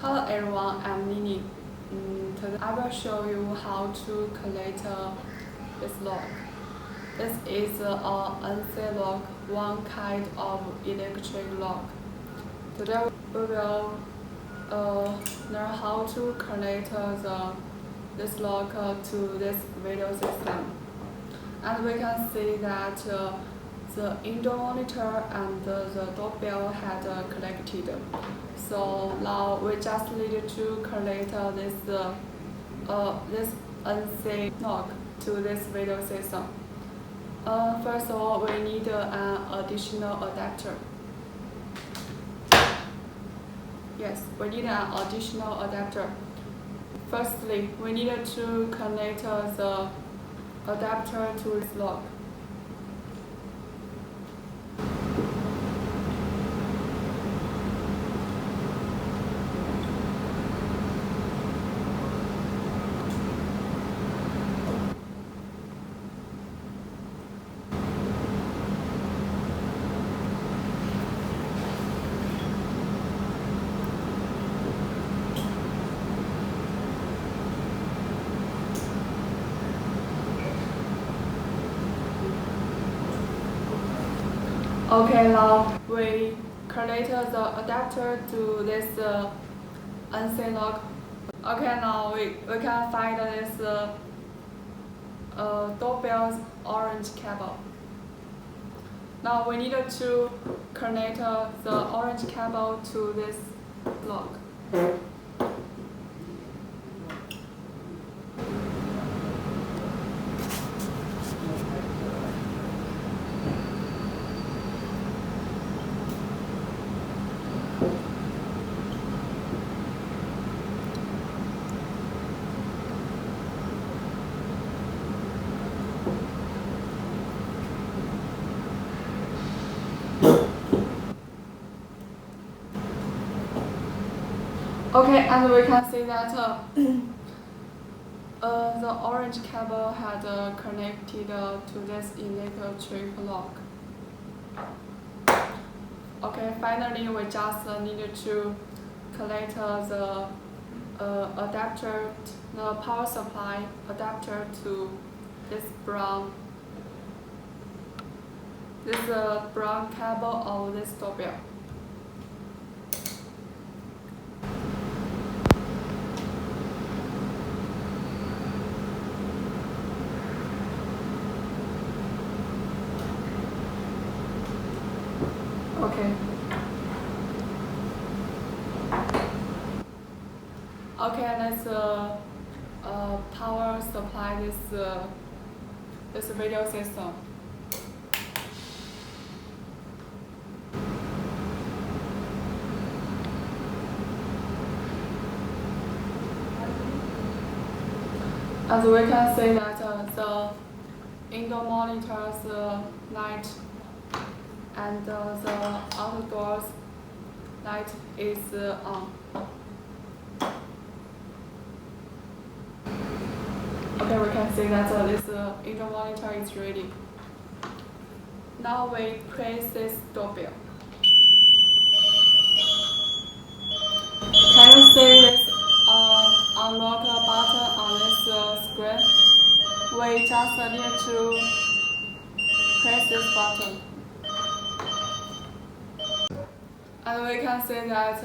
Hello everyone, I'm Nini. Today I will show you how to collect this lock. This is an unsafe lock, one kind of electric lock. Today we will learn how to connect this lock to this video system. And we can see that the indoor monitor and the doorbell had connected. So now we just need to connect this unsafe lock to this video system. First of all, we need an additional adapter. Yes, we need an additional adapter. Firstly, we need to connect the adapter to this lock. Okay, now we connect the adapter to this unsafe lock. Okay, now we can find this doorbell's orange cable. Now we need to connect the orange cable to this lock. Okay, and we can see that the orange cable had connected to this electric lock. Okay, finally we just need to connect the adapter, the power supply adapter to this brown cable of this doorbell. Okay. Okay, let's power supply this video system. As we can see that the indoor monitor's light and the outdoors light is on. Okay, we can see that this indoor monitor is ready. Now we press this doorbell. Can you see this unlock button on this screen? We just need to press this button. And we can see that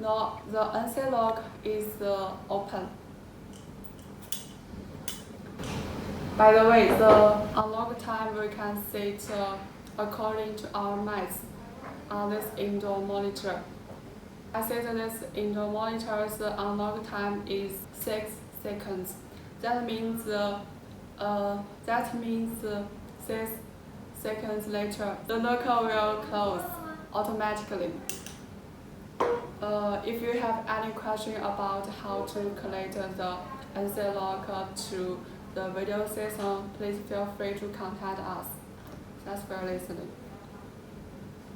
the unsafe lock is open. By the way, the unlock time we can set according to our maps on this indoor monitor. I set this indoor monitor's unlock time is 6 seconds. That means 6 seconds later the lock will close automatically. If you have any question about how to connect the unsafe lock to the video system, please feel free to contact us. Thanks for listening.